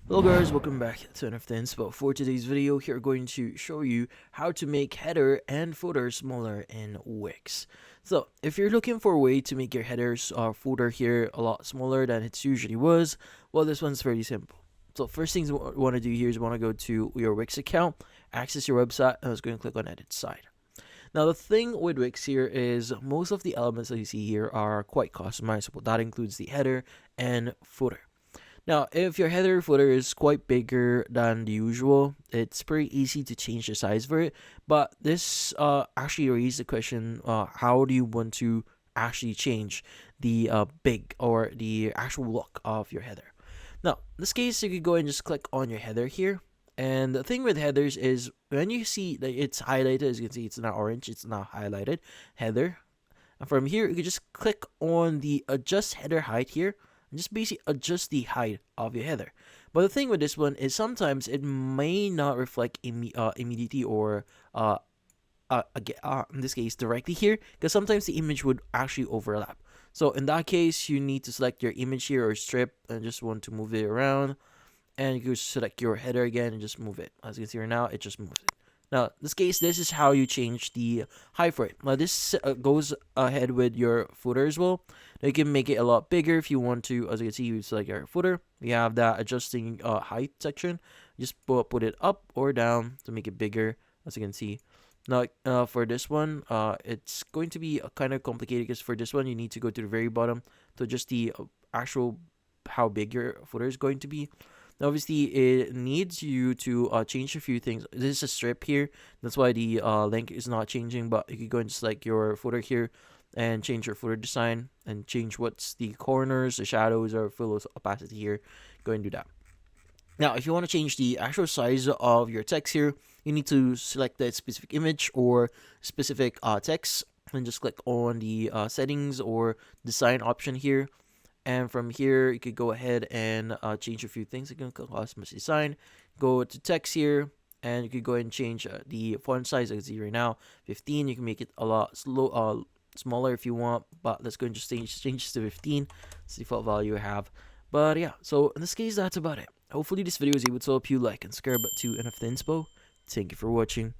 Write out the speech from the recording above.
Hello guys, welcome back to NF Inspo. For today's video, here we're going to show you how to make header and footer smaller in WIX. So, if you're looking for a way to make your headers or footer here a lot smaller than it usually was, well, this one's very simple. So, first things you want to do here is you want to go to your WIX account, access your website, and let's go and click on Edit Side. Now, the thing with WIX here is most of the elements that you see here are quite customizable. That includes the header and footer. Now, if your header footer is quite bigger than the usual, it's pretty easy to change the size for it. But this actually raises the question, how do you want to actually change the big or the actual look of your header? Now, in this case, you could go and just click on your header here. And the thing with headers is when you see that it's highlighted, as you can see, it's now orange, it's now highlighted, header. And from here, you can just click on the adjust header height here and just basically adjust the height of your header. But the thing with this one is sometimes it may not reflect immediately or in this case directly here, because sometimes the image would actually overlap. So in that case, you need to select your image here or strip and just want to move it around, and you can select your header again and just move it. As you can see right now, it just moves it. Now, in this case, this is how you change the height for it. Now, this goes ahead with your footer as well. Now, you can make it a lot bigger if you want to. As you can see, you select your footer. You have that adjusting height section. Just put it up or down to make it bigger, as you can see. Now, for this one, it's going to be kind of complicated because for this one, you need to go to the very bottom to adjust the actual how big your footer is going to be. Now, obviously, it needs you to change a few things. This is a strip here. That's why the link is not changing. But you can go and select your footer here and change your footer design and change what's the corners, the shadows, or fill opacity here. Go and do that. Now, if you want to change the actual size of your text here, you need to select that specific image or specific text and just click on the settings or design option here. And from here, you could go ahead and change a few things. You can click customize design, go to text here, and you could go ahead and change the font size. As you see right now, 15. You can make it a lot smaller if you want, but let's go and just change this to 15. It's the default value I have. But yeah, so in this case, that's about it. Hopefully this video is able to help you like and subscribe to NF Inspo. Thank you for watching.